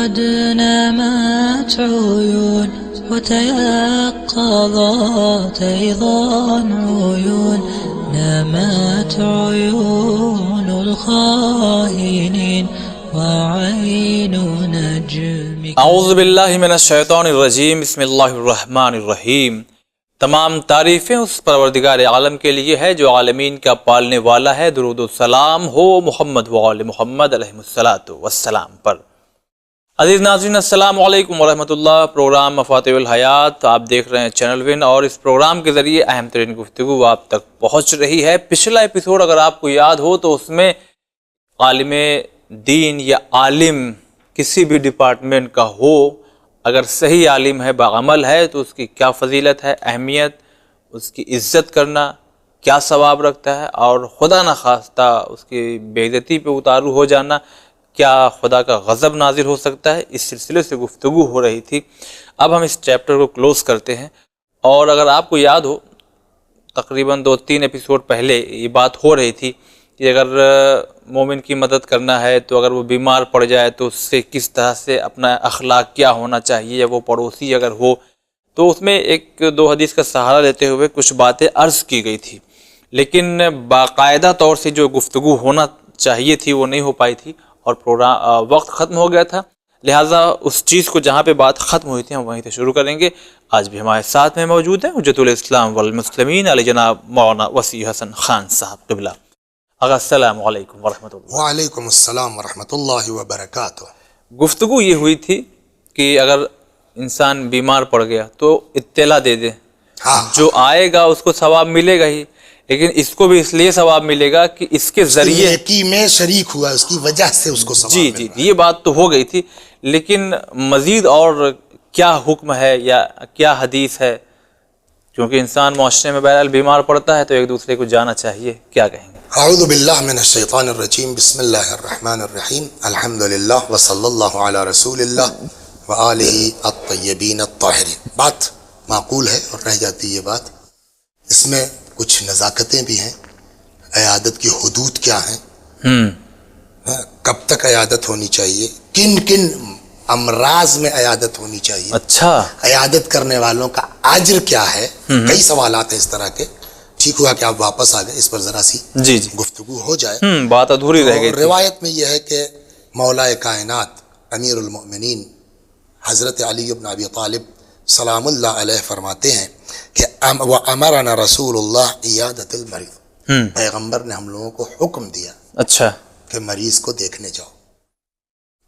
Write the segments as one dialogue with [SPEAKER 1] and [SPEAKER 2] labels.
[SPEAKER 1] قد نامت عيون وتيقظت أيضا عيون نامت عيون الخائنين وعين نجمك.
[SPEAKER 2] اعوذ باللہ من الشیطان الرجیم. بسم اللہ الرحمن الرحیم. تمام تعریفیں اس پروردگار عالم کے لیے ہے جو عالمین کا پالنے والا ہے. درود و سلام ہو محمد و آل محمد علیہ الصلاۃ والسلام پر. عزیز ناظرین السلام علیکم ورحمۃ اللہ. پروگرام مفاتیح الحیات آپ دیکھ رہے ہیں چینل ون، اور اس پروگرام کے ذریعے اہم ترین گفتگو آپ تک پہنچ رہی ہے. پچھلا ایپیسوڈ اگر آپ کو یاد ہو تو اس میں عالم دین یا عالم کسی بھی ڈپارٹمنٹ کا ہو، اگر صحیح عالم ہے، باعمل ہے، تو اس کی کیا فضیلت ہے، اہمیت، اس کی عزت کرنا کیا ثواب رکھتا ہے، اور خدا نخواستہ اس کی بے عزتی پہ اتارو ہو جانا کیا خدا کا غضب نازل ہو سکتا ہے. اس سلسلے سے گفتگو ہو رہی تھی. اب ہم اس چیپٹر کو کلوز کرتے ہیں. اور اگر آپ کو یاد ہو تقریباً 2-3 ایپیسوڈ پہلے یہ بات ہو رہی تھی کہ اگر مومن کی مدد کرنا ہے تو اگر وہ بیمار پڑ جائے تو اس سے کس طرح سے اپنا اخلاق کیا ہونا چاہیے، یا وہ پڑوسی اگر ہو تو اس میں 1-2 حدیث کا سہارا لیتے ہوئے کچھ باتیں عرض کی گئی تھی، لیکن باقاعدہ طور سے جو گفتگو ہونا چاہیے تھی وہ نہیں ہو پائی تھی، اور پروگرام وقت ختم ہو گیا تھا. لہٰذا اس چیز کو جہاں پہ بات ختم ہوئی تھی ہم وہیں سے شروع کریں گے. آج بھی ہمارے ساتھ میں موجود ہیں حجت الاسلام والمسلمین علی جناب مولانا وسیع حسن خان صاحب قبلہ. اگر السلام علیکم ورحمۃ اللہ.
[SPEAKER 3] وعلیکم السلام ورحمۃ اللہ وبرکاتہ.
[SPEAKER 2] گفتگو یہ ہوئی تھی کہ اگر انسان بیمار پڑ گیا تو اطلاع دے دے، جو آئے گا اس کو ثواب ملے گا ہی، لیکن اس کو بھی اس لیے ثواب ملے گا کہ اس کے ذریعے
[SPEAKER 3] نیکی میں شریک ہوا، اس کی وجہ سے اس کو ثواب ملے گا.
[SPEAKER 2] یہ بات تو ہو گئی تھی، لیکن مزید اور کیا حکم ہے یا کیا حدیث ہے، کیونکہ انسان معاشرے میں بہرحال بیمار پڑتا ہے تو ایک دوسرے کو جانا چاہیے. کیا کہیں گے؟
[SPEAKER 3] اعوذ باللہ من الشیطان الرجیم. بسم اللہ الرحمن الرحیم. الحمدللہ وصلی اللہ علی رسول اللہ وآلہ الطیبین الطاہرین. بات معقول ہے اور رہ جاتی یہ بات. اس میں کچھ نزاکتیں بھی ہیں. عیادت کی حدود کیا ہیں، کب تک عیادت ہونی چاہیے، کن کن امراض میں عیادت ہونی چاہیے،
[SPEAKER 2] اچھا
[SPEAKER 3] عیادت کرنے والوں کا اجر کیا ہے. کئی سوالات ہیں اس طرح کے. ٹھیک ہوا کہ آپ واپس آ گئے، اس پر ذرا سی گفتگو ہو جائے.
[SPEAKER 2] بات ادھوری رہ گئی.
[SPEAKER 3] روایت میں یہ ہے کہ مولا کائنات امیر المؤمنین حضرت علی بن ابی طالب سلام اللہ علیہ فرماتے ہیں کہ وَأَمَرَنَا رسول اللہ عیادت المریض. پیغمبر نے ہم لوگوں کو حکم دیا
[SPEAKER 2] اچھا
[SPEAKER 3] کہ مریض کو دیکھنے جاؤ،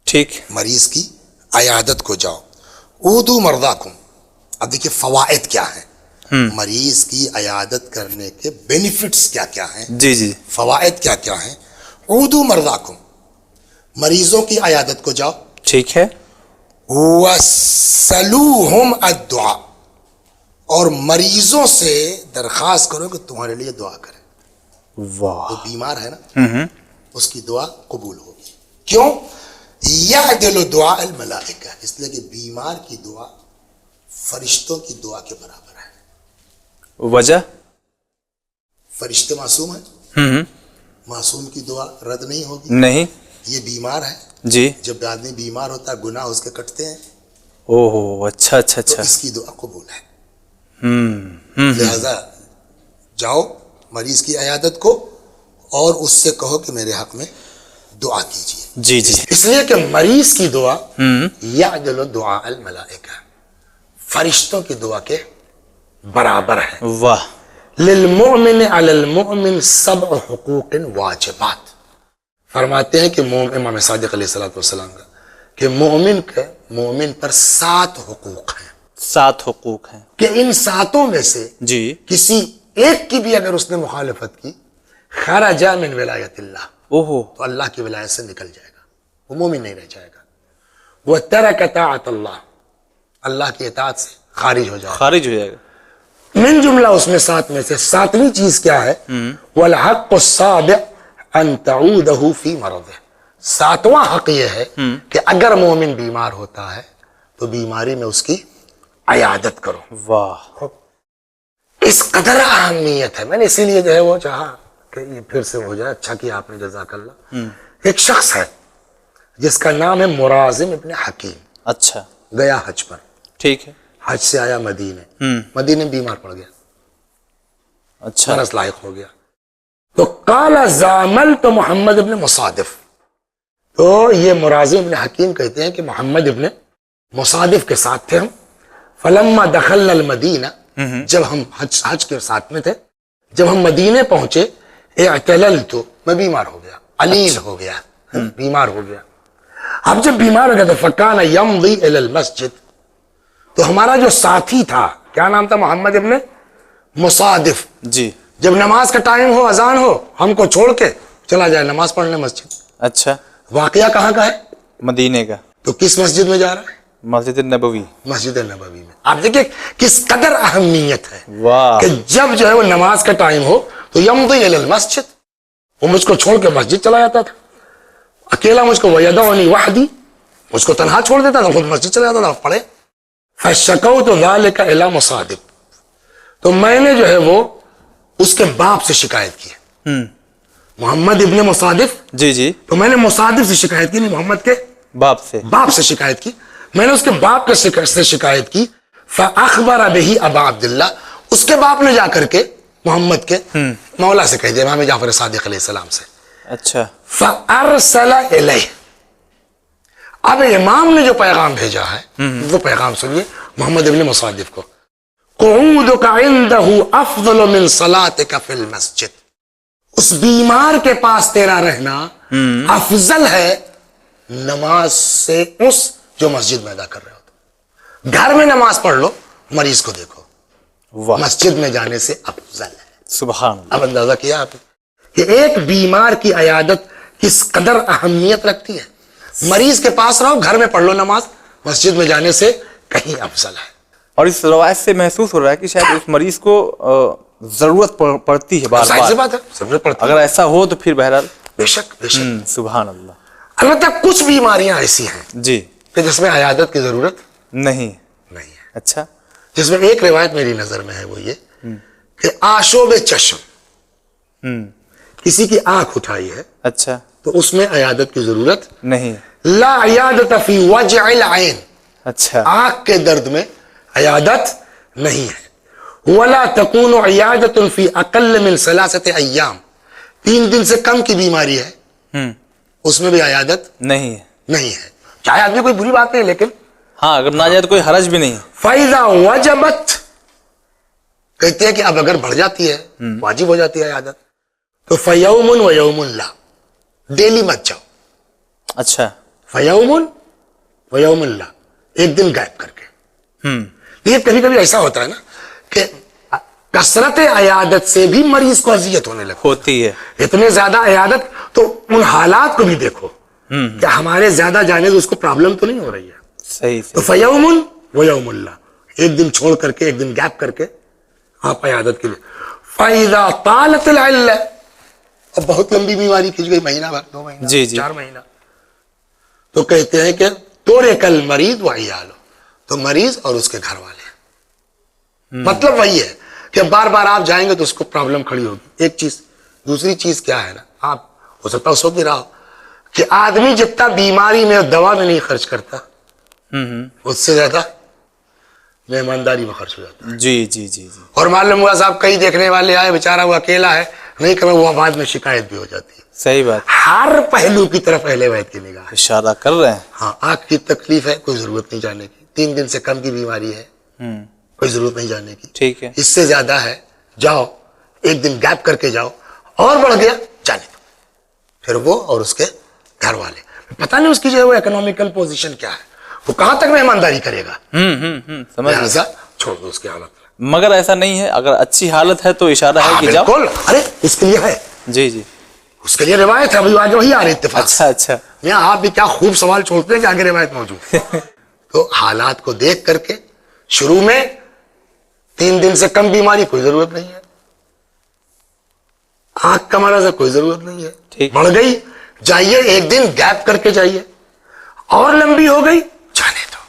[SPEAKER 2] ٹھیک،
[SPEAKER 3] مریض کی عیادت کو جاؤ. اودو مرداکم. اب دیکھیے فوائد کیا ہیں، مریض کی عیادت کرنے کے بینیفٹس کیا کیا ہیں،
[SPEAKER 2] جی
[SPEAKER 3] فوائد کیا کیا ہیں. اودو مرداکم، مریضوں کی عیادت کو جاؤ.
[SPEAKER 2] ٹھیک ہے.
[SPEAKER 3] وَسَلُوهُمْ الدُّعَاء، اور مریضوں سے درخواست کرو کہ تمہارے لیے دعا کریں.
[SPEAKER 2] واہ،
[SPEAKER 3] وہ بیمار ہے نا، اس کی دعا قبول ہوگی. کیوں؟ یعدل دعاء الملائکہ، اس لیے کہ بیمار کی دعا فرشتوں کی دعا کے برابر ہے.
[SPEAKER 2] وجہ؟
[SPEAKER 3] فرشتے معصوم ہیں، معصوم کی دعا رد نہیں ہوگی.
[SPEAKER 2] نہیں.
[SPEAKER 3] یہ بیمار ہے
[SPEAKER 2] جی.
[SPEAKER 3] جب آدمی بیمار ہوتا ہے گناہ اس کے کٹتے ہیں.
[SPEAKER 2] اوہ اچھا.
[SPEAKER 3] تو اس کی دعا قبول ہے. لہذا جاؤ مریض کی عیادت کو اور اس سے کہو کہ میرے حق میں دعا کیجیے.
[SPEAKER 2] جی.
[SPEAKER 3] اس لیے کہ مریض کی دعا یعدل دعاء الملائکہ، فرشتوں کی دعا کے برابر ہے.
[SPEAKER 2] واہ.
[SPEAKER 3] للمؤمن علی المؤمن 7 حقوق واجبات. فرماتے ہیں کہ امام صادق علیہ السلام کا کہ مومن پر 7 حقوق ہیں.
[SPEAKER 2] 7 حقوق ہیں
[SPEAKER 3] کہ ان 7 میں سے
[SPEAKER 2] جی
[SPEAKER 3] کسی ایک کی بھی اگر اس نے مخالفت کی خرج من ولایت اللہ، تو اللہ کی ولایت سے نکل جائے گا، وہ مومن نہیں رہ جائے گا. وہ ترک طاعت اللہ، اللہ کی اطاعت سے خارج ہو جائے گا. من جملہ اس میں 7 میں سے 7ویں چیز کیا ہے؟ والحق السابع ان تعودہ فی مرضہ. 7واں حق یہ ہے کہ اگر مومن بیمار ہوتا ہے تو بیماری میں اس کی عیادت کرو.
[SPEAKER 2] واہ،
[SPEAKER 3] اس قدر اہمیت ہے. میں نے اسی لیے جو ہے وہ چاہا کہ یہ پھر سے ہو جائے. اچھا کیا آپ نے، جزاک اللہ. ایک شخص ہے جس کا نام ہے مرازم ابن حکیم.
[SPEAKER 2] اچھا.
[SPEAKER 3] گیا حج پر,
[SPEAKER 2] ٹھیک ہے.
[SPEAKER 3] حج سے آیا مدینے, مدینے بیمار پڑ گیا,
[SPEAKER 2] اچھا,
[SPEAKER 3] مرض لاحق ہو گیا. تو قال زاملت محمد ابن مصادف, تو یہ مرازم ابن حکیم کہتے ہیں کہ محمد ابن مصادف کے ساتھ تھے ہم. فلما دخلنا المدینہ, جب ہم حج کے ساتھ میں تھے, جب ہم مدینے پہنچے, اعتللت, میں بیمار ہو گیا, علیل ہو گیا, بیمار ہو گیا. اب جب بیمار ہو گیا تو فکان یمضی الی المسجد, تو ہمارا جو ساتھی تھا, کیا نام تھا, محمد ابن مصادف,
[SPEAKER 2] جی,
[SPEAKER 3] جب نماز کا ٹائم ہو, اذان ہو, ہم کو چھوڑ کے چلا جائے نماز پڑھنے مسجد.
[SPEAKER 2] اچھا.
[SPEAKER 3] واقعہ کہاں کا ہے,
[SPEAKER 2] مدینے کا.
[SPEAKER 3] تو کس مسجد میں جا رہا ہے,
[SPEAKER 2] مسجد النبوی.
[SPEAKER 3] مسجد النبوی میں. آپ دیکھیں کس قدر اہمیت ہے,
[SPEAKER 2] واہ,
[SPEAKER 3] کہ جب جو ہے وہ نماز کا ٹائم ہو تو یمضی الی المسجد, وہ مجھ کو چھوڑ کے مسجد چلا جاتا تھا, اکیلا مجھ کو, ویدعنی وحدی, مجھ کو تنہا چھوڑ دیتا تھا, خود مسجد چلا جاتا تھا پڑھے. فشکوت ذلک الی مصادف, تو میں نے جو ہے وہ اس کے باپ سے شکایت کی, محمد ابن مصادف,
[SPEAKER 2] جی جی,
[SPEAKER 3] تو میں نے مصادف سے شکایت کی, نہیں محمد کے
[SPEAKER 2] باپ سے
[SPEAKER 3] شکایت کی. میں نے اس کے باپ سے شکایت کی. فاخبر به ابا عبداللہ, اس کے باپ نے جا کر کے محمد کے مولا سے کہہ دیا, امام جعفر صادق علیہ السلام سے.
[SPEAKER 2] اچھا.
[SPEAKER 3] فارسل الیہ, اب امام نے جو پیغام بھیجا ہے وہ پیغام سنیے محمد ابن مصادف کو. قعودک عنده افضل من صلاتک فی المسجد, اس بیمار کے پاس تیرا رہنا افضل ہے نماز سے اس جو مسجد میں ادا کر رہے ہو. گھر میں نماز پڑھ لو, مریض کو دیکھو, مسجد میں جانے سے افضل ہے.
[SPEAKER 2] سبحان اللہ.
[SPEAKER 3] اب اندازہ کیا آپ کہ ایک بیمار کی عیادت کس قدر اہمیت رکھتی ہے. مریض کے پاس رہو, گھر میں پڑھ لو نماز, مسجد میں جانے سے کہیں افضل ہے.
[SPEAKER 2] اور اس روایت سے محسوس ہو رہا ہے کہ شاید اس مریض کو ضرورت پڑتی ہے بار بار.
[SPEAKER 3] بات ہے, ضرورت پڑتی ہے.
[SPEAKER 2] اگر ایسا ہو تو پھر بہرحال
[SPEAKER 3] بے شک, بے شک.
[SPEAKER 2] سبحان اللہ.
[SPEAKER 3] البتہ کچھ بیماریاں ایسی ہیں
[SPEAKER 2] جی,
[SPEAKER 3] کہ جس میں عیادت کی ضرورت
[SPEAKER 2] نہیں
[SPEAKER 3] ہے.
[SPEAKER 2] اچھا.
[SPEAKER 3] جس میں ایک روایت میری نظر میں ہے وہ یہ کہ آشوب چشم, کسی کی آنکھ اٹھائی ہے,
[SPEAKER 2] اچھا,
[SPEAKER 3] تو اس میں عیادت کی ضرورت
[SPEAKER 2] نہیں.
[SPEAKER 3] لا عیادت فی وجع العین,
[SPEAKER 2] اچھا,
[SPEAKER 3] آنکھ کے درد میں عیادت نہیں ہے. ولا تکون عیادت فی اقل من 3 ایام, 3 دن سے کم کی بیماری ہے, اس میں بھی عیادت
[SPEAKER 2] نہیں
[SPEAKER 3] ہے. چاہے آدمی کوئی بری بات نہیں, لیکن
[SPEAKER 2] ہاں اگر نہ جائے تو کوئی حرج بھی نہیں.
[SPEAKER 3] فَإِذَا وَجَبَتْ, کہتے ہیں کہ اب اگر بڑھ جاتی ہے, واجب ہو جاتی ہے عیادت, تو فَيَوْمٌ وَيَوْمٌ لَا, ڈیلی مت جاؤ.
[SPEAKER 2] اچھا.
[SPEAKER 3] فَيَوْمٌ وَيَوْمٌ لَا, ایک دن غائب کر کے. یہ کبھی کبھی ایسا ہوتا ہے نا کہ کثرت عیادت سے بھی مریض کو اذیت ہونے لگتی
[SPEAKER 2] ہوتی ہے.
[SPEAKER 3] اتنے زیادہ عیادت, تو ان حالات کو بھی دیکھو کہ ہمارے زیادہ جانے سے اس کو پرابلم تو نہیں ہو رہی ہے.
[SPEAKER 2] صحیح.
[SPEAKER 3] تو فَيَوْمٌ وَيَوْمٌ لَا, ایک دن چھوڑ کر کے, ایک دن گیپ کر کے آپ عیادت کے لیے. فَإِذَا طَالَتِ الْعِلَّةُ, اب بہت لمبی بیماری کھینچ گئی, مہینہ بھر, 2 مہینہ,
[SPEAKER 2] جی جی,
[SPEAKER 3] 4 مہینہ, تو کہتے ہیں کہ تُرِكَ الْمَرِيضُ وَعِيَالُهُ, تو مریض اور اس کے گھر والے. مطلب وہی ہے کہ بار بار آپ جائیں گے تو اس کو پرابلم کھڑی ہوگی, ایک چیز. دوسری چیز کیا ہے نا, آپ ہو سکتا ہے سوچ بھی رہا ہو کہ آدمی جتنا بیماری میں اور دوا میں نہیں خرچ کرتا, اس سے زیادہ مہمانداری میں خرچ ہو جاتا ہے.
[SPEAKER 2] جی جی جی جی.
[SPEAKER 3] اور معلوم ہوا صاحب کئی دیکھنے والے آئے, بیچارہ وہ اکیلا ہے, نہیں کرے, وہ بعد میں شکایت بھی ہو جاتی ہے.
[SPEAKER 2] صحیح بات.
[SPEAKER 3] ہر پہلو کی طرف اہل بیت کی نگاہ ہے.
[SPEAKER 2] اشارہ کر رہے ہیں.
[SPEAKER 3] ہاں, آنکھ کی تکلیف ہے, کوئی ضرورت نہیں جانے کی. 3 دن سے کم کی بیماری ہے, کوئی ضرورت نہیں جانے کی.
[SPEAKER 2] ٹھیک ہے.
[SPEAKER 3] اس سے زیادہ ہے, جاؤ, ایک دن گیپ کر کے جاؤ, اور بڑھ گیا جانے دو. پھر وہ اور اس کے گھر والے, پتہ نہیں اس کی جو ہے وہ اکنامیکل پوزیشن کیا ہے, وہ کہاں تک مہمانداری کرے گا.
[SPEAKER 2] سمجھ,
[SPEAKER 3] چھوڑ دو اس کی حالت.
[SPEAKER 2] مگر ایسا نہیں ہے, اگر اچھی حالت ہے تو اشارہ ہے کہ جاؤ.
[SPEAKER 3] بالکل, ارے اس کے لیے ہے.
[SPEAKER 2] جی جی,
[SPEAKER 3] اس کے لیے روایت ہے, ابھی آج وہی آ رہی اتفاق.
[SPEAKER 2] اچھا اچھا.
[SPEAKER 3] یہاں آپ بھی کیا خوب سوال چھوڑتے ہیں کہ آگے روایت موجود. تو حالات کو دیکھ کر کے شروع میں 3 دن سے کم بیماری, کوئی ضرورت نہیں ہے. آنکھ کا مرض ہے, کوئی ضرورت نہیں ہے. بڑھ گئی, جائیے, ایک دن گیپ کر کے جائیے. اور لمبی ہو گئی, جانے دو.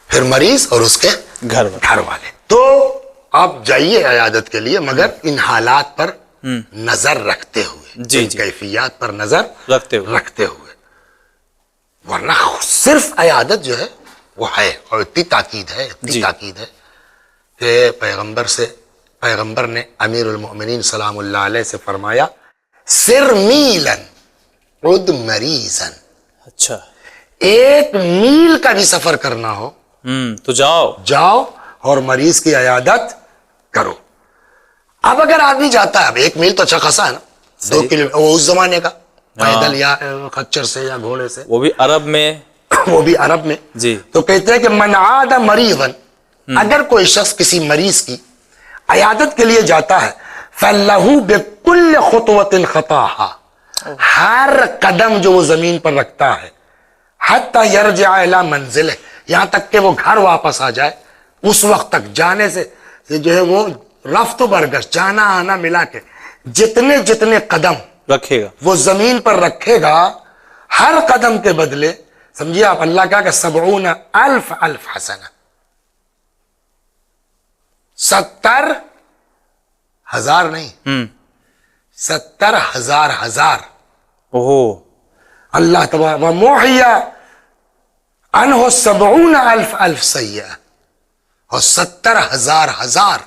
[SPEAKER 3] پھر مریض اور اس کے گھر والے. تو آپ جائیے عیادت کے لیے, مگر ان حالات پر نظر رکھتے ہوئے,
[SPEAKER 2] جی
[SPEAKER 3] کیفیات پر نظر رکھتے ہوئے. ورنہ صرف عیادت جو ہے وہ ہے، اور اتنی تاکید ہے کہ پیغمبر نے امیر المؤمنین سلام اللہ علیہ سے فرمایا سر میلن عد مریضن.
[SPEAKER 2] اچھا،
[SPEAKER 3] 1 میل کا بھی سفر کرنا ہو
[SPEAKER 2] تو جاؤ
[SPEAKER 3] اور مریض کی عیادت کرو. اب اگر آدمی جاتا ہے، اب 1 میل تو اچھا خاصا ہے نا، 2 کلومیٹر، وہ اس زمانے کا پیدل یا خچر سے یا گھوڑے سے،
[SPEAKER 2] وہ بھی عرب میں
[SPEAKER 3] جی. تو کہتے ہیں کہ من عاد مریضا، اگر کوئی شخص کسی مریض کی عیادت کے لیے جاتا ہے فَلَّهُ بِكُلِّ خُطْوَةٍ خَطَاهَا، ہر قدم جو وہ زمین پر رکھتا ہے حَتَّى يَرْجِعَ إِلَى مَنزِلِهِ، یہاں تک کہ وہ گھر واپس آ جائے، اس وقت تک جانے سے جو ہے وہ رفت و برگشت، جانا آنا ملا کے جتنے قدم
[SPEAKER 2] رکھے گا
[SPEAKER 3] وہ زمین پر رکھے گا، ہر قدم کے بدلے سمجھیے آپ اللہ کا کہ 70,000 حسنہ، 70,000 نہیں، 70,000 اللہ تبارک ومحیا عنہ 70,000 سیئہ، اور 70,000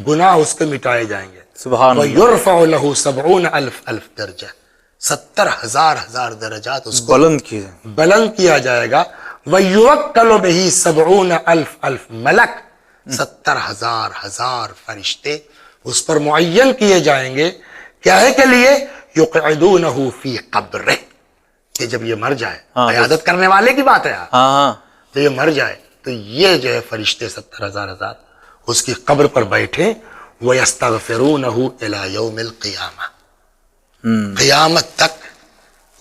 [SPEAKER 3] گناہ اس کے مٹائے جائیں گے.
[SPEAKER 2] سبحان اللہ.
[SPEAKER 3] وَيُرْفَعُ لَهُ 70,000 درجہ، 70,000 درجات اس کو بلند کیا جائے گا. وَيُوَكَّلُ بِهِ 70,000 ملک، 70,000 فرشتے اس پر معین کیے جائیں گے. کیا ہے کے لیے؟ یقعدونہ فی قبرہ، کہ جب یہ مر جائے، عیادت کرنے والے کی بات ہے، تو یہ مر جائے تو یہ جو ہے فرشتے 70,000 اس کی قبر پر بیٹھے، وَيَسْتَغْفِرُونَهُ إِلَى يَوْمِ الْقِيَامَةِ، قیامت تک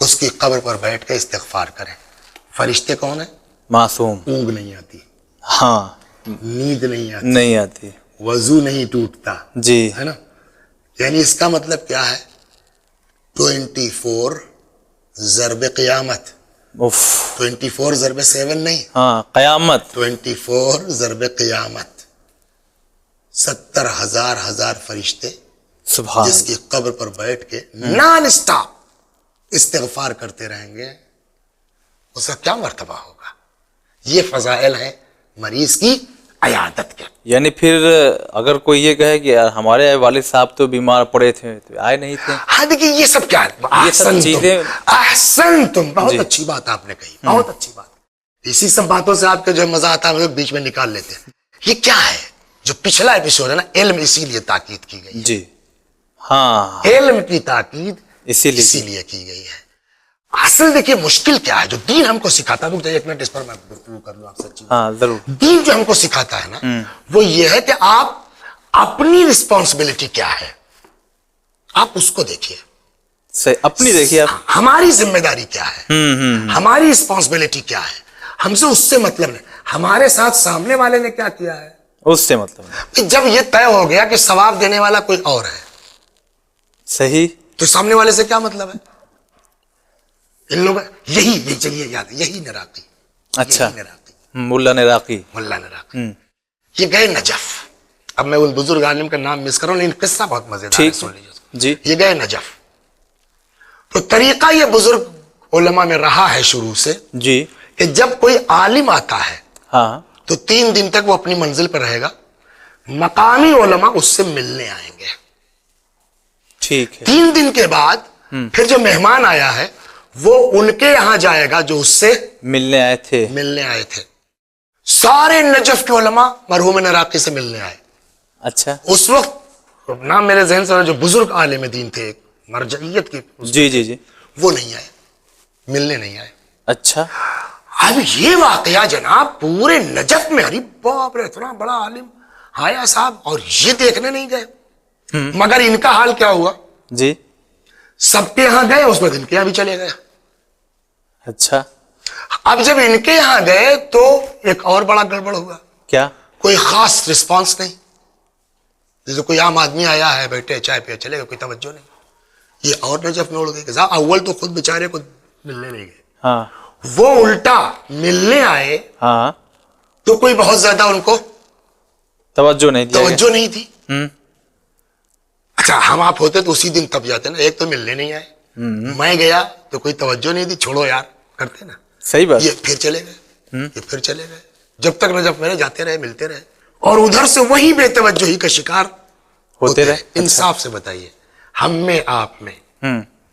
[SPEAKER 3] اس کی قبر پر بیٹھ کے استغفار کریں. فرشتے کون ہیں؟
[SPEAKER 2] معصوم.
[SPEAKER 3] اونگ نہیں آتی، نیند نہیں آتی، وضو نہیں ٹوٹتا،
[SPEAKER 2] جی
[SPEAKER 3] ہے نا. یعنی اس کا مطلب کیا ہے؟ 24 ضرب قیامت، 24 ضرب 7 نہیں،
[SPEAKER 2] قیامت،
[SPEAKER 3] 24 ضرب قیامت، 70,000 فرشتے
[SPEAKER 2] سبحان
[SPEAKER 3] جس کی قبر پر بیٹھ کے نان اسٹاپ استغفار کرتے رہیں گے. اس کا کیا مرتبہ ہوگا؟ یہ فضائل ہیں مریض کی عیادت کے.
[SPEAKER 2] یعنی پھر اگر کوئی یہ کہے کہ ہمارے والد صاحب تو بیمار پڑے تھے تو آئے نہیں تھے،
[SPEAKER 3] ہاں دیکھیے یہ سب کیا ہے،
[SPEAKER 2] یہ سب چیزیں
[SPEAKER 3] احسنتم، بہت اچھی بات آپ نے کہی، بہت اچھی بات. اسی سب باتوں سے آپ کے جو مزہ آتا ہے بیچ میں نکال لیتے ہیں. یہ کیا ہے؟ جو پچھلا ایپیسوڈ ہے نا، علم اسی لیے تاکید کی گئی ہے.
[SPEAKER 2] جی
[SPEAKER 3] علم کی تاکید
[SPEAKER 2] اسی
[SPEAKER 3] لیے کی گئی ہے. اصل دیکھیے مشکل کیا ہے جو دین ہم کو سکھاتا ہے. 1 منٹ اس پر میں گفتگو کر لوں آپ سے.
[SPEAKER 2] ضرور.
[SPEAKER 3] دین جو ہم کو سکھاتا ہے نا وہ یہ ہے کہ آپ اپنی رسپانسبلٹی کیا ہے آپ اس کو دیکھیے.
[SPEAKER 2] اپنی دیکھیے آپ،
[SPEAKER 3] ہماری ذمہ داری کیا ہے، ہماری رسپانسبلٹی کیا ہے. ہم سے اس سے مطلب نہیں، ہمارے ساتھ سامنے والے نے کیا کیا ہے
[SPEAKER 2] اس سے مطلب نہیں.
[SPEAKER 3] جب یہ طے ہو گیا کہ ثواب دینے والا کوئی اور ہے،
[SPEAKER 2] صحیح،
[SPEAKER 3] تو سامنے والے سے کیا مطلب ہے؟ ان لوگ یہی چلیے یاد ہے، یہی نراقی.
[SPEAKER 2] اچھا، ملا نراقی.
[SPEAKER 3] یہ گئے نجف. اب میں ان بزرگ عالم کا نام مس کر رہا ہوں لیکن قصہ بہت مزیدار ہے، سن لیجیے.
[SPEAKER 2] جی.
[SPEAKER 3] یہ گئے نجف. تو طریقہ یہ بزرگ علماء میں رہا ہے شروع سے
[SPEAKER 2] جی
[SPEAKER 3] کہ جب کوئی عالم آتا ہے تو 3 دن تک وہ اپنی منزل پر رہے گا. مقامی علماء اس سے ملنے آئیں گے.
[SPEAKER 2] ٹھیک ہے.
[SPEAKER 3] 3 دن کے بعد پھر جو مہمان آیا ہے وہ ان کے یہاں جائے گا جو اس سے
[SPEAKER 2] ملنے آئے تھے.
[SPEAKER 3] سارے نجف کے علماء مرحوم نراقی سے ملنے آئے.
[SPEAKER 2] اچھا.
[SPEAKER 3] اس وقت نام میرے ذہن سے جو بزرگ عالم دین تھے مرجعیت کے،
[SPEAKER 2] جی
[SPEAKER 3] وہ نہیں آئے، ملنے نہیں آئے.
[SPEAKER 2] اچھا.
[SPEAKER 3] اب یہ واقعہ جناب پورے نجف میں، ارے باپ رے اتنا بڑا عالم آیا صاحب اور یہ دیکھنے نہیں گئے. مگر ان کا حال کیا ہوا
[SPEAKER 2] جی؟
[SPEAKER 3] سب کے یہاں گئے، اس وقت ان کے یہاں بھی چلے گئے.
[SPEAKER 2] اچھا.
[SPEAKER 3] اب جب ان کے یہاں گئے تو ایک اور بڑا گڑبڑ ہوا.
[SPEAKER 2] کیا؟
[SPEAKER 3] کوئی خاص رسپانس نہیں. جیسے کوئی عام آدمی آیا ہے، بیٹھے چائے پیا چلے گا، کوئی توجہ نہیں. یہ اور نجف میں اڑ گئے. اول تو خود بیچارے کو ملنے نہیں گئے، وہ الٹا ملنے آئے تو کوئی بہت زیادہ ان کو
[SPEAKER 2] توجہ نہیں
[SPEAKER 3] تھی. اچھا ہم آپ ہوتے تو اسی دن تب جاتے نا. ایک تو ملنے نہیں آئے، میں گیا تو کوئی توجہ نہیں تھی، چھوڑو یار کرتے نا.
[SPEAKER 2] صحیح بات.
[SPEAKER 3] یہ پھر چلے گئے، یہ پھر چلے گئے، جب تک نجف میں جاتے رہے، ملتے رہے، اور ادھر سے وہی بے توجہی کا شکار ہوتے رہے. انصاف سے بتائیے، ہم میں آپ میں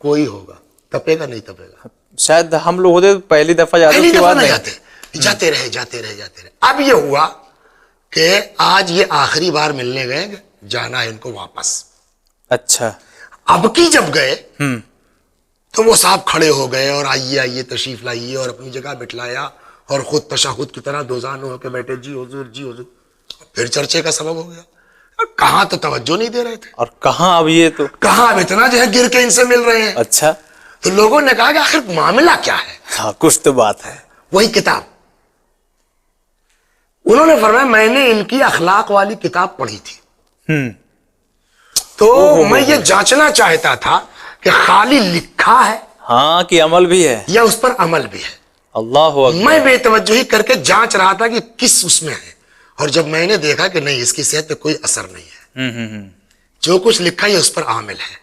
[SPEAKER 3] کوئی ہوگا تپے گا نہیں تپے گا؟
[SPEAKER 2] شاید ہم لوگ ہوتے پہلی دفعہ جاتے،
[SPEAKER 3] پہلی دفعہ نہ جاتے رہے جاتے رہے. اب یہ ہوا کہ آج یہ آخری بار ملنے گئے، جانا ہے ان کو واپس.
[SPEAKER 2] اچھا.
[SPEAKER 3] اب کی جب گئے تو وہ صاحب کھڑے ہو گئے اور آئیے تشریف لائیے، اور اپنی جگہ بٹھلایا، اور خود تشہد کی طرح دوزانو ہو کے بیٹھے، جی حضور جی حضور. پھر چرچے کا سبب ہو گیا، کہاں تو توجہ نہیں دے رہے تھے،
[SPEAKER 2] اور کہاں اب یہ تو
[SPEAKER 3] کہاں اب اتنا جو ہے گر کے ان سے مل رہے ہیں.
[SPEAKER 2] اچھا.
[SPEAKER 3] تو لوگوں نے کہا کہ آخر معاملہ کیا ہے؟
[SPEAKER 2] ہاں کچھ تو بات ہے.
[SPEAKER 3] وہی کتاب، انہوں نے فرمایا میں نے ان کی اخلاق والی کتاب پڑھی تھی، تو میں یہ جانچنا چاہتا تھا کہ خالی لکھا ہے
[SPEAKER 2] ہاں کہ عمل بھی ہے،
[SPEAKER 3] یا اس پر عمل بھی ہے.
[SPEAKER 2] اللہ اکبر.
[SPEAKER 3] میں بے توجہی کر کے جانچ رہا تھا کہ کس اس میں ہے، اور جب میں نے دیکھا کہ نہیں، اس کی صحت پہ کوئی اثر نہیں ہے، جو کچھ لکھا یہ اس پر عامل ہے،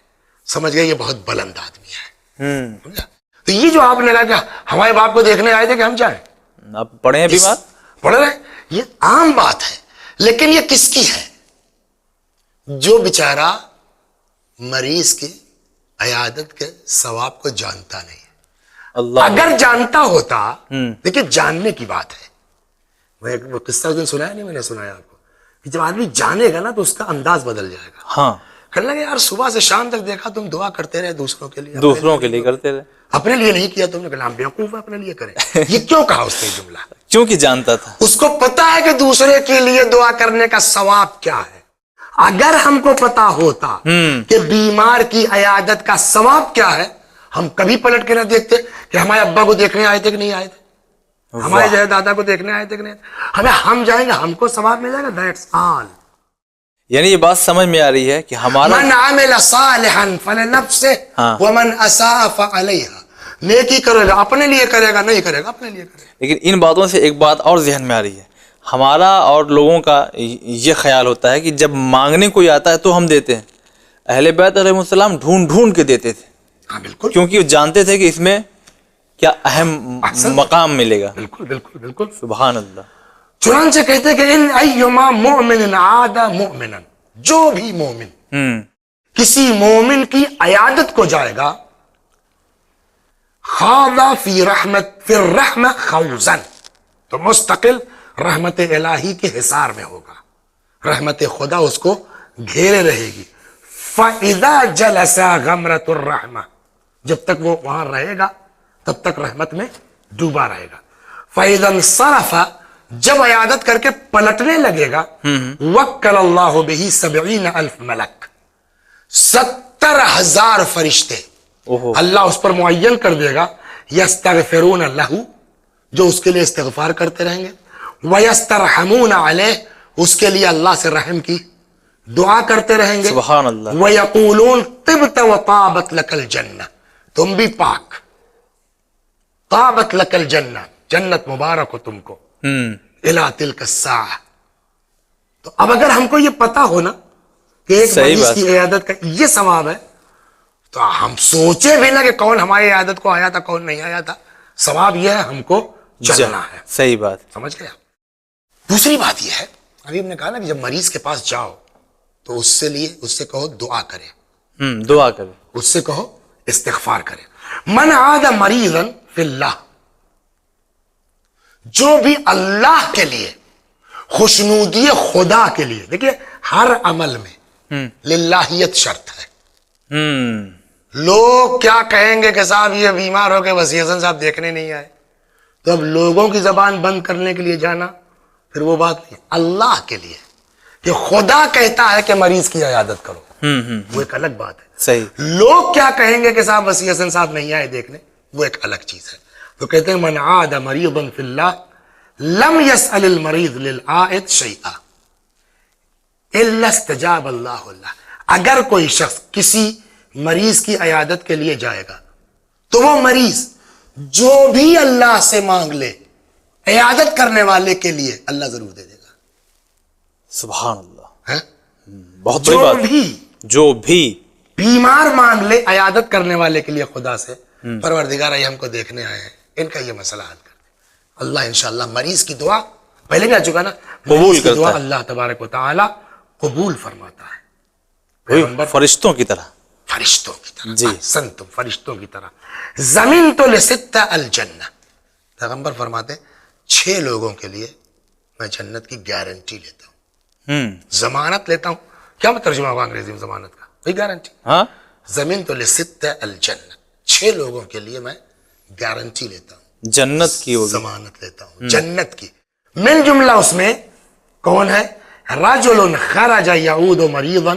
[SPEAKER 3] سمجھ گئے یہ بہت بلند آدمی ہے. تو یہ جو آپ نے کہا کہ ہمارے باپ کو دیکھنے آئے تھے کہ ہم جائیں،
[SPEAKER 2] آپ پڑھے ہیں بھی بات،
[SPEAKER 3] پڑھ رہے ہیں، یہ عام بات ہے. لیکن یہ کس کی ہے؟ جو بیچارہ مریض کی عیادت کے ثواب کو جانتا نہیں.
[SPEAKER 2] اللہ
[SPEAKER 3] اگر جانتا ہوتا، دیکھیں جاننے کی بات ہے. وہ قصہ اس دن سنایا نہیں، میں نے سنایا آپ کو، کہ جب آدمی جانے گا نا تو اس کا انداز بدل جائے گا.
[SPEAKER 2] ہاں
[SPEAKER 3] کہنے لگے یار صبح سے شام تک دیکھا تم دعا کرتے رہے دوسروں کے لیے،
[SPEAKER 2] دوسروں کے لیے کرتے رہے،
[SPEAKER 3] اپنے لیے نہیں کیا تم نے. کہا بیوقوف ہے، اپنے لیے کرے. یہ کیوں کہا اس نے جملہ؟
[SPEAKER 2] کیونکہ جانتا تھا،
[SPEAKER 3] اس کو پتا ہے کہ دوسرے کے لیے دعا کرنے کا ثواب کیا ہے. اگر ہم کو پتا ہوتا کہ بیمار کی عیادت کا ثواب کیا ہے، ہم کبھی پلٹ کے نہ دیکھتے کہ ہمارے ابا کو دیکھنے آئے تھے کہ نہیں آئے تھے، ہمارے جو دادا کو دیکھنے آئے تھے کہ نہیں. ہم جائیں گے، ہم کو ثواب مل جائے گا، دیٹس آل.
[SPEAKER 2] یعنی یہ بات سمجھ میں آ رہی ہے کہ ہمارا
[SPEAKER 3] من عمل صالحا فلنفسه ومن اساء فعليها. نیکی کرے گا اپنے لیے کرے گا، نہیں کرے گا اپنے لیے کرے گا. لیکن
[SPEAKER 2] ان باتوں سے ایک بات اور ذہن میں آ رہی ہے، ہمارا اور لوگوں کا یہ خیال ہوتا ہے کہ جب مانگنے کوئی آتا ہے تو ہم دیتے ہیں. اہل بیت علیہ السلام ڈھونڈ ڈھونڈ کے دیتے تھے،
[SPEAKER 3] ہاں بالکل،
[SPEAKER 2] کیونکہ وہ جانتے تھے کہ اس میں کیا اہم مقام ملے گا.
[SPEAKER 3] بالکل بالکل بالکل،
[SPEAKER 2] سبحان اللہ.
[SPEAKER 3] چنانچہ کہتے کہ ان ایما مؤمن عاد مؤمنا، جو بھی مومن کسی مومن کی عیادت کو جائے گا، خاض فی الرحمہ خوضا، تو مستقل رحمت الہی کے حصار میں ہوگا، رحمت خدا اس کو گھیرے رہے گی. فَإِذَا جَلَسَ غَمْرَةُ الرَّحْمَةِ، جب تک وہ وہاں رہے گا تب تک رحمت میں ڈوبا رہے گا. فَإِذَا انصَرَفَ، جب عیادت کر کے پلٹنے لگے گا، وَكَّلَ اللَّهُ بِهِ 70,000 ملک، 70,000 فرشتے اللہ اس پر معین کر دے گا. یستغفرون لہ، جو اس کے لیے استغفار کرتے رہیں گے، ویسترحمون علیہ، اس کے لیے اللہ سے رحم کی دعا کرتے رہیں گے.
[SPEAKER 2] سبحان اللہ.
[SPEAKER 3] ویقولون طبت وطابت لک الجنہ، تم بھی پاک، طابت لک الجنہ، جنت مبارک ہو تم کو، الی تلک الساعہ. تو اب اگر ہم کو یہ پتا ہو نا کہ ایک مریض کی عیادت کا یہ ثواب ہے، تو ہم سوچے بھی نہ کہ کون ہماری عیادت کو آیا تھا کون نہیں آیا تھا، ثواب یہ ہے ہم کو چلنا ہے.
[SPEAKER 2] صحیح بات،
[SPEAKER 3] سمجھ گیا. دوسری بات یہ ہے، ابھی ہم نے کہا نا کہ جب مریض کے پاس جاؤ تو اس سے کہو دعا کرے،
[SPEAKER 2] دعا کرے،
[SPEAKER 3] اس سے کہو استغفار کرے. من عاد مریضا فی اللہ، جو بھی اللہ کے لیے خوشنودی خدا کے لیے، دیکھیے ہر عمل میں للہیت شرط ہے. لوگ کیا کہیں گے کہ صاحب یہ بیمار ہو کے وسیع حسن صاحب دیکھنے نہیں آئے، تو اب لوگوں کی زبان بند کرنے کے لیے جانا پھر وہ بات نہیں. اللہ کے لیے کہ خدا کہتا ہے کہ مریض کی عیادت کرو، وہ ایک الگ بات ہے.
[SPEAKER 2] صحیح.
[SPEAKER 3] لوگ کیا کہیں گے کہ صاحب وسیع حسن صاحب نہیں آئے دیکھنے، وہ ایک الگ چیز ہے. تو کہتے ہیں من عاد مریضا فی اللہ لم يسأل المریض للعائد شیئا الا استجاب اللہ اللہ. اگر کوئی شخص کسی مریض کی عیادت کے لیے جائے گا تو وہ مریض جو بھی اللہ سے مانگ لے عیادت کرنے والے کے لیے اللہ ضرور دے دے گا.
[SPEAKER 2] سبحان اللہ، بہت بڑی بات. جو بھی
[SPEAKER 3] بیمار مانگ لے عیادت کرنے والے کے لیے خدا سے، پروردگار ہم کو دیکھنے آئے ہیں، ان کا یہ مسئلہ حل کر دے. اللہ انشاءاللہ مریض کی دعا پہلے بھی آ چکا نا,
[SPEAKER 2] قبول
[SPEAKER 3] مریض کی
[SPEAKER 2] کرتا
[SPEAKER 3] دعا
[SPEAKER 2] ہے.
[SPEAKER 3] اللہ تبارک و تعالی قبول فرماتا ہے,
[SPEAKER 2] فرشتوں کی طرح.
[SPEAKER 3] فرشتوں کی طرح.
[SPEAKER 2] جی.
[SPEAKER 3] احسنتم, فرشتوں کی طرح. زمین تو لستہ الجنہ, پیغمبر فرماتے ہیں 6 لوگوں کے لیے میں جنت کی گارنٹی لیتا ہوں. ضمانت لیتا ہوں. کیا میں ترجمہ ہوگا انگریزی میں ضمانت کا؟ وہی گارنٹی.
[SPEAKER 2] ہاں,
[SPEAKER 3] زمین تو لستہ الجنہ, 6 لوگوں کے لیے میں گارنٹی لیتا ہوں,
[SPEAKER 2] جنت کی ہوگی.
[SPEAKER 3] ضمانت لیتا ہوں جنت کی. من جملہ اس میں کون ہے؟ رجل خرج یعود مریضا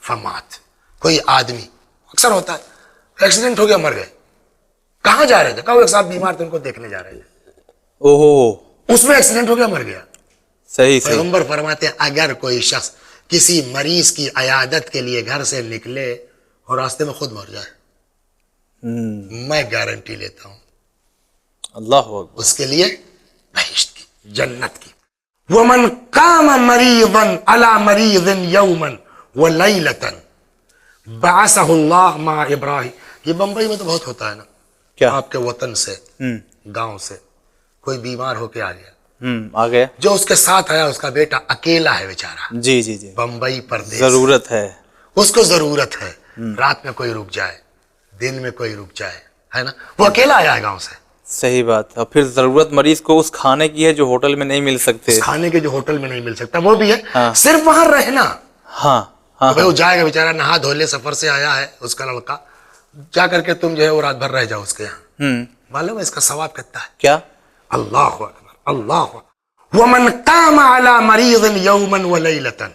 [SPEAKER 3] فمات. کوئی آدمی, اکثر ہوتا ہے, ایکسیڈنٹ ہو گیا مر گئے. کہاں جا رہے تھے؟ کہا ایک صاحب بیمار تھے ان کو دیکھنے جا رہے تھے.
[SPEAKER 2] اوہو,
[SPEAKER 3] اس میں ایکسیڈنٹ ہو گیا مر گیا.
[SPEAKER 2] صحیح صحیح.
[SPEAKER 3] پیغمبر فرماتے ہیں اگر کوئی شخص کسی مریض کی عیادت کے لیے گھر سے نکلے اور راستے میں خود مر جائے, میں گارنٹی لیتا ہوں
[SPEAKER 2] اللہ اکبر,
[SPEAKER 3] اس کے لیے بہشت کی, جنت کی. وَمَنْ قَامَ مَرِيضًا عَلَى مَرِيضٍ يَوْمًا وَلَيْلَةً بَعَثَهُ اللَّهُ مَعَ إِبْرَاهِيمَ. یہ بمبئی میں تو بہت ہوتا ہے نا,
[SPEAKER 2] کیا
[SPEAKER 3] آپ کے وطن سے, گاؤں سے کوئی بیمار ہو کے آ گیا,
[SPEAKER 2] آ گیا.
[SPEAKER 3] جو اس کے ساتھ آیا اس کا بیٹا اکیلا ہے بیچارہ,
[SPEAKER 2] جی جی جی,
[SPEAKER 3] بمبئی پردیس,
[SPEAKER 2] ضرورت ہے,
[SPEAKER 3] اس کو ضرورت ہے, رات میں کوئی رک جائے, دن میں کوئی رک جائے, ہے نا, وہ اکیلا آیا ہے گاؤں سے.
[SPEAKER 2] صحیح بات. اور پھر ضرورت مریض کو اس کھانے کی ہے جو ہوٹل میں نہیں مل سکتے,
[SPEAKER 3] اس کھانے کے جو ہوٹل میں نہیں مل سکتا وہ بھی ہے, صرف وہاں رہنا.
[SPEAKER 2] ہاں ہاں,
[SPEAKER 3] وہ جائے گا بیچارہ, نہا دھو لے, سفر سے آیا ہے اس کا لڑکا, جا کر کے تم جو ہے وہ رات بھر رہ جاؤ اس کے یہاں. معلوم ہے اس کا ثواب کتنا ہے؟
[SPEAKER 2] کیا؟
[SPEAKER 3] اللہ اکبر, اللہ اکبر. وَمَنْ قَامَ عَلَى مَرِيضٍ يَوْمًا وَلَيْلَةً,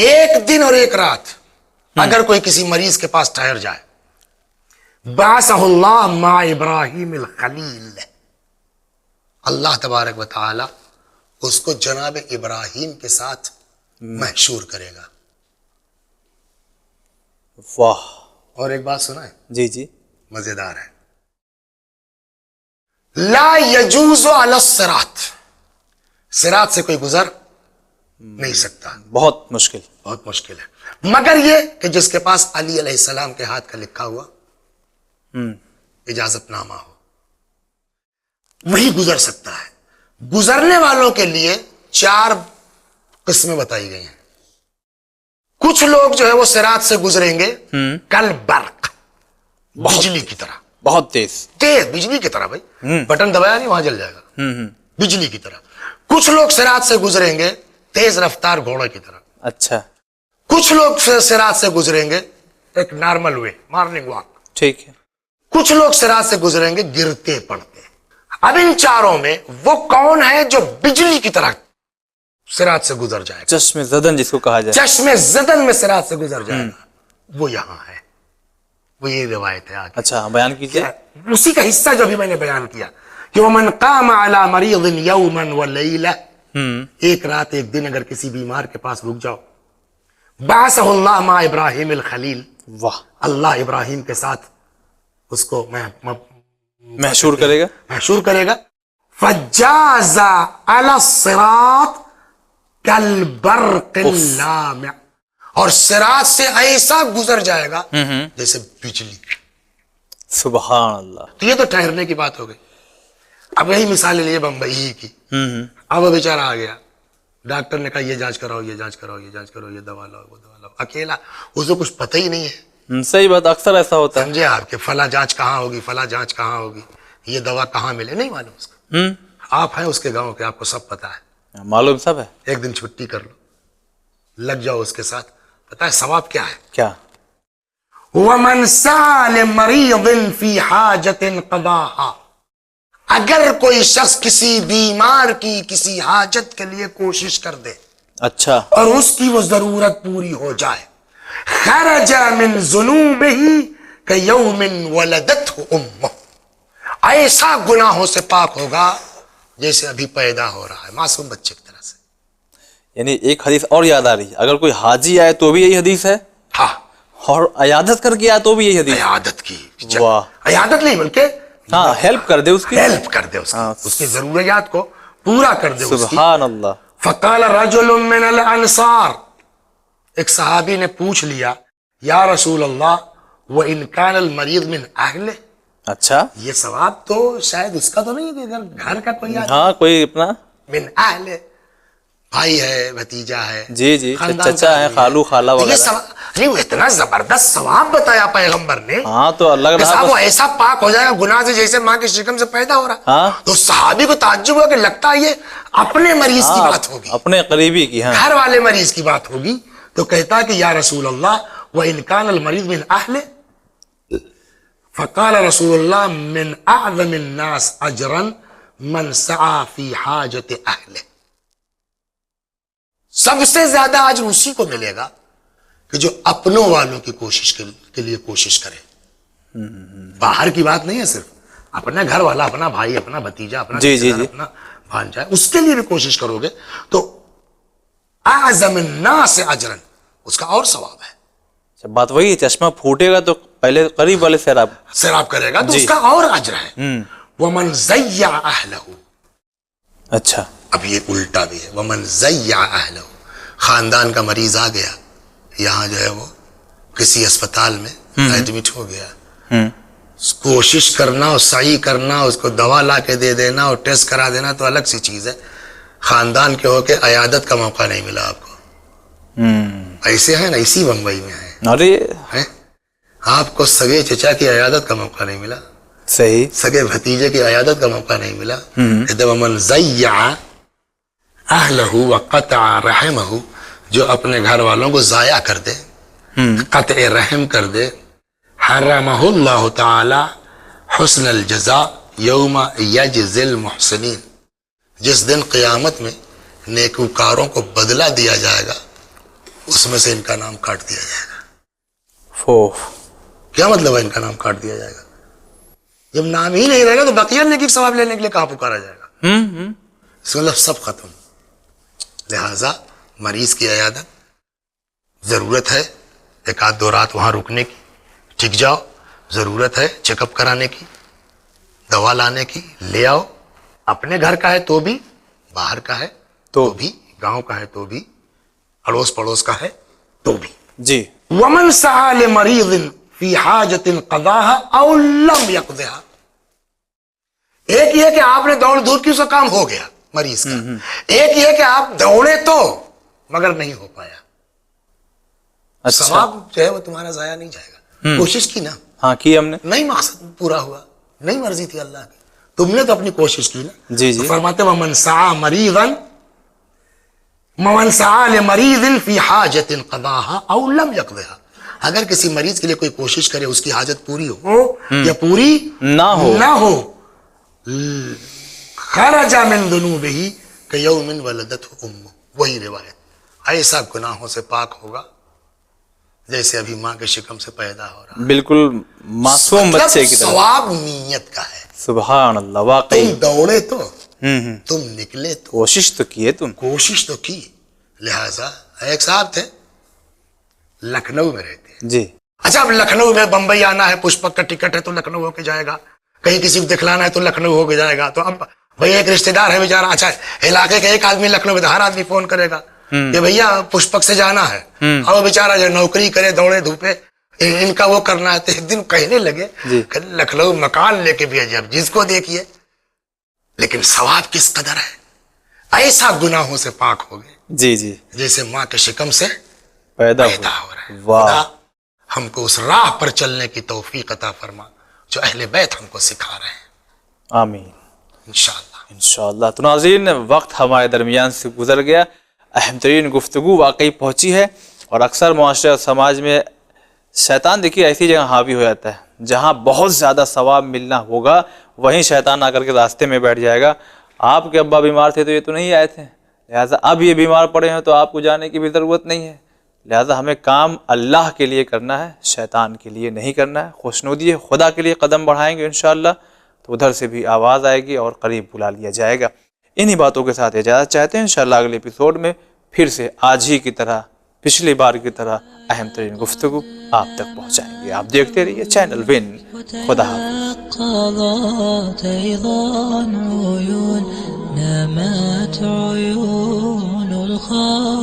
[SPEAKER 3] ایک دن اور ایک رات اگر کوئی کسی مریض کے پاس ٹھہر جائے, بَعَثَهُ اللَّهُ مَعَ إِبْرَاهِيمِ الْخَلِيلِ, اللہ تبارک و تعالی اس کو جناب ابراہیم کے ساتھ محشور کرے گا.
[SPEAKER 2] واہ.
[SPEAKER 3] اور ایک بات سنا ہے,
[SPEAKER 2] جی جی,
[SPEAKER 3] مزیدار ہے. لا یجوز علی الصراط, صراط سے کوئی گزر نہیں سکتا,
[SPEAKER 2] بہت مشکل,
[SPEAKER 3] بہت مشکل ہے, مگر یہ کہ جس کے پاس علی علیہ السلام کے ہاتھ کا لکھا ہوا اجازت نامہ ہو, وہی گزر سکتا ہے. گزرنے والوں کے لیے 4 قسمیں بتائی گئی ہیں. کچھ لوگ جو ہے وہ صراط سے گزریں گے کل برق, بجلی کی طرح,
[SPEAKER 2] بہت تیز,
[SPEAKER 3] تیز بجلی کی طرح. بھائی بٹن دبایا نہیں وہاں جل جائے گا, بجلی کی طرح. کچھ لوگ صراط سے گزریں گے تیز رفتار گھوڑے کی طرح.
[SPEAKER 2] اچھا,
[SPEAKER 3] کچھ لوگ صراط سے گزریں گے ایک نارمل وے, مارننگ واک.
[SPEAKER 2] ٹھیک ہے.
[SPEAKER 3] کچھ لوگ صراط سے گزریں گے گرتے پڑتے. اب ان 4 میں وہ کون ہے جو بجلی کی طرح صراط سے گزر جائے گا,
[SPEAKER 2] چشم زدن جس کو کہا جائے,
[SPEAKER 3] چشم زدن میں صراط سے گزر جائے گا, وہ یہاں ہے. وہ یہ روایت ہے آگے.
[SPEAKER 2] اچھا بیان کیجئے.
[SPEAKER 3] اسی کا حصہ جو بھی میں نے بیان کیا کہ وَمَنْ قَامَ عَلَى مَرِيضٍ يَوْمًا وَلَيْلَةً, ایک رات ایک دن اگر کسی بیمار کے پاس رک جاؤ, بَعَثَهُ اللَّهُ مَعَ إِبْرَاهِيمِ الْخَلِيلِ,
[SPEAKER 2] واہ,
[SPEAKER 3] اللہ ابراہیم کے ساتھ اس کو
[SPEAKER 2] محشور کرے گا,
[SPEAKER 3] محشور کرے گا. فَجَازَ عَلَى الصِّرَاطِ كَالْبَرْقِ اللَّامِعِ, اور صراط سے ایسا گزر جائے گا جیسے بجلی.
[SPEAKER 2] سبحان اللہ.
[SPEAKER 3] تو یہ تو ٹھہرنے کی بات ہو گئی. اب یہی مثال لیے بمبئی ہی کی. اب وہ بیچارہ آ گیا, ڈاکٹر نے کہا یہ جانچ کراؤ, یہ جانچ کراؤ, یہ جانچ کرو, یہ دوا لاؤ, وہ دوا لاؤ. اکیلا, اسے کچھ پتہ ہی نہیں ہے.
[SPEAKER 2] صحیح بات, اکثر ایسا ہوتا ہے.
[SPEAKER 3] سمجھے آپ کہ فلاں جانچ کہاں ہوگی, فلاں جانچ کہاں ہوگی, یہ دوا کہاں ملے, نہیں معلوم اس کا. آپ ہیں اس کے گاؤں کے, آپ کو سب پتا ہے,
[SPEAKER 2] معلوم سب ہے.
[SPEAKER 3] ایک دن چھٹی کر لو, لگ جاؤ اس کے ساتھ, پتا ہے ثواب کیا ہے؟
[SPEAKER 2] کیا؟
[SPEAKER 3] وَمَنْ سَعَى لِمَرِيضٍ فِي حَاجَةٍ قَضَاهَا, اگر کوئی شخص کسی بیمار کی کسی حاجت کے لیے کوشش کر دے, اچھا, اور اس کی وہ ضرورت پوری ہو جائے, خرج من ذنوبه كيوم ولدته امه, ایسا گناہوں سے پاک ہوگا جیسے ابھی پیدا ہو رہا ہے, معصوم بچے کی طرح سے.
[SPEAKER 2] یعنی ایک حدیث اور یاد آ رہی ہے, اگر کوئی حاجی آئے تو بھی یہی حدیث ہے,
[SPEAKER 3] ہاں,
[SPEAKER 2] اور عیادت کر کے آئے تو بھی یہی حدیث.
[SPEAKER 3] عیادت کی,
[SPEAKER 2] واہ,
[SPEAKER 3] عیادت نہیں بلکہ
[SPEAKER 2] ہاں ہیلپ کر دے, اس کی
[SPEAKER 3] ہیلپ کر دے, اس کی ضروریات کو پورا کر دے.
[SPEAKER 2] سبحان اللہ.
[SPEAKER 3] فقال رجل من الانصار, ایک صحابی نے پوچھ لیا, یا رسول اللہ وَإِن كَانَ الْمَرِيض مِنْ أَهْلِهِ,
[SPEAKER 2] اچھا
[SPEAKER 3] یہ ثواب تو شاید اس کا تو نہیں کہ اگر گھر کا کوئی آدمی
[SPEAKER 2] ہاں کوئی اپنا
[SPEAKER 3] من اہل بھائی ہے بھتیجا ہے
[SPEAKER 2] جی جی
[SPEAKER 3] خاندان
[SPEAKER 2] چچا ہے خالو خالہ
[SPEAKER 3] تو یہ
[SPEAKER 2] وغیرہ.
[SPEAKER 3] نہیں وہ اتنا زبردست ثواب بتایا پیغمبر نے
[SPEAKER 2] ہاں تو اللہ
[SPEAKER 3] کہ
[SPEAKER 2] کا
[SPEAKER 3] صاحب وہ ایسا پاک ہو جائے گا گناہ سے جیسے ماں کے شکم سے پیدا ہو رہا.
[SPEAKER 2] ہاں
[SPEAKER 3] تو صحابی کو تعجب ہوا کہ لگتا ہے یہ اپنے مریض کی بات ہوگی,
[SPEAKER 2] اپنے قریبی کی. ہاں
[SPEAKER 3] گھر والے مریض کی بات ہوگی. تو کہتا کہ یا رسول اللہ وَإِنْ كَانَ الْمَرِيضُ مِنْ أَهْلِهِ فَقَالَ رسول اللہ من اعظم الناس اجرا من سعى فی حاجت اہلہ. سب سے زیادہ اجر اسی کو ملے گا کہ جو اپنوں والوں کی کوشش کے لیے کوشش کرے. باہر کی بات نہیں ہے, صرف اپنا گھر والا, اپنا بھائی, اپنا بھتیجا, اپنا اپنا بھانجا, اس کے لیے بھی کوشش کرو گے تو اعظم الناس اجرا, اس کا اور ثواب ہے.
[SPEAKER 2] بات وہی ہے, چشمہ پھوٹے گا تو پہلے قریب والے
[SPEAKER 3] سیراب کرے گا تو اس کا اور اجر ہے. ومن ضیع اہلہ,
[SPEAKER 2] اچھا
[SPEAKER 3] اب یہ الٹا بھی ہے. ومن ضیع اہلہ, خاندان کا مریض آ گیا یہاں جو ہے وہ کسی اسپتال میں ایڈمٹ ہو گیا, کوشش کرنا اور سعی کرنا, اس کو دوا لا کے دے دینا اور ٹیسٹ کرا دینا تو الگ سی چیز ہے. خاندان کے ہو کے عیادت کا موقع نہیں ملا آپ کو. ایسے ہیں نا, اسی بمبئی میں ہیں.
[SPEAKER 2] ارے
[SPEAKER 3] آپ کو سگے چچا کی عیادت کا موقع نہیں ملا,
[SPEAKER 2] صحیح,
[SPEAKER 3] سگے بھتیجے کی عیادت کا موقع نہیں ملا. ومن ضیع اہلہ وقطع رحمہ, جو اپنے گھر والوں کو ضائع کر دے, قطع رحم کر دے, حرمہ اللہ تعالی حسن الجزاء یوم یجزی المحسنین, جس دن قیامت میں نیکوکاروں کو بدلہ دیا جائے گا اس میں سے ان کا نام کاٹ دیا جائے گا. کیا مطلب ہے ان کا نام کاٹ دیا جائے گا؟ جب نام ہی نہیں رہے گا تو بقیہ نیکی ثواب لینے کے لیے کہاں پکارا جائے گا؟ اس کا مطلب سب ختم. لہذا مریض کی عیادت ضرورت ہے, ایک آدھ دو رات وہاں رکنے کی, ٹھیک جاؤ, ضرورت ہے چیک اپ کرانے کی, دوا لانے کی, لے آؤ. اپنے گھر کا ہے تو بھی, باہر کا ہے تو بھی, گاؤں کا ہے تو بھی, اڑوس پڑوس کا ہے تو بھی.
[SPEAKER 2] جی.
[SPEAKER 3] ومن سعى لمریض فی حاجت قضاها او لم یقضها, ایک یہ کہ آپ نے دوڑ دھوپ کی, اس کا کام ہو گیا مریض کا. ایک یہ کہ آپ دوڑے تو مگر نہیں ہو پایا. ثواب جو ہے وہ تمہارا ضائع نہیں جائے گا. کوشش کی نا,
[SPEAKER 2] ہاں کی ہم نے,
[SPEAKER 3] نہیں مقصد پورا ہوا, نہیں مرضی تھی اللہ کی, تم نے تو اپنی کوشش کی نا.
[SPEAKER 2] جی جی.
[SPEAKER 3] فرماتے ومن سعى مریضا ومن سعى لمریض فی حاجت قضاها او لم یقضها, اگر کسی مریض کے لیے کوئی کوشش کرے اس کی حاجت پوری ہو یا پوری نہ ہو, خرج من ذنوبه کیوم ولدته امه, وہی روایت, ایسا گناہوں سے پاک ہوگا جیسے ابھی ماں کے شکم سے پیدا ہو رہا.
[SPEAKER 2] بالکل معصوم بچے کی طرح.
[SPEAKER 3] ثواب نیت کا ہے.
[SPEAKER 2] سبحان اللہ, واقعی.
[SPEAKER 3] تم دوڑے تو, تم نکلے تو,
[SPEAKER 2] کوشش تو کیے, تم
[SPEAKER 3] کوشش تو کی. لہذا ایک صاحب تھے لکھنؤ میں رہتے ہیں.
[SPEAKER 2] جی.
[SPEAKER 3] اچھا اب لکھنؤ میں بمبئی آنا ہے, پشپک کا ٹکٹ ہے تو لکھنؤ ہو کے جائے گا, کہیں کسی کو دکھلانا ہے تو لکھنؤ ہو کے جائے گا. تو اب بھئی ایک رشتہ دار ہے بیچارہ, اچھا علاقے کا ایک آدمی لکھنؤ میں, تو ہر آدمی فون کرے گا کہ بھیا پشپک سے جانا ہے, اور وہ بیچارہ جو نوکری کرے دوڑے دھوپے ان کا وہ کرنا ہے. تو ایک دن کہنے لگے کہ لکھنؤ مکان لے کے بھی جب جس کو دیکھیے, لیکن ثواب کس قدر ہے, ایسا گناہوں سے پاک ہو گئے
[SPEAKER 2] جی جی
[SPEAKER 3] جیسے ماں کے شکم سے
[SPEAKER 2] پیدا
[SPEAKER 3] ہو رہا ہے. خدا ہم کو اس راہ پر چلنے کی توفیق عطا فرما جو اہل بیت ہم کو سکھا رہے ہیں.
[SPEAKER 2] آمین
[SPEAKER 3] انشاءاللہ.
[SPEAKER 2] انشاءاللہ. تو ناظرین, وقت ہمارے درمیان سے گزر گیا. اہم ترین گفتگو واقعی پہنچی ہے, اور اکثر معاشرے اور سماج میں شیطان دیکھیے ایسی جگہ حاوی ہو جاتا ہے جہاں بہت زیادہ ثواب ملنا ہوگا, وہیں شیطان آ کر کے راستے میں بیٹھ جائے گا. آپ کے ابا بیمار تھے تو یہ تو نہیں آئے تھے, لہٰذا اب یہ بیمار پڑے ہیں تو آپ کو جانے کی بھی ضرورت نہیں ہے. لہٰذا ہمیں کام اللہ کے لیے کرنا ہے, شیطان کے لیے نہیں کرنا ہے. خوشنودی خدا کے لیے قدم بڑھائیں گے انشاءاللہ تو ادھر سے بھی آواز آئے گی اور قریب بلا لیا جائے گا. انہی باتوں کے ساتھ اجازت چاہتے ہیں. انشاءاللہ اگلے ایپیسوڈ میں پھر سے آج ہی کی طرح, پچھلی بار کی طرح اہم ترین گفتگو آپ تک پہنچائیں گے. آپ دیکھتے رہیے چینل ون. خدا حافظ.
[SPEAKER 1] نامت عيون الخائنين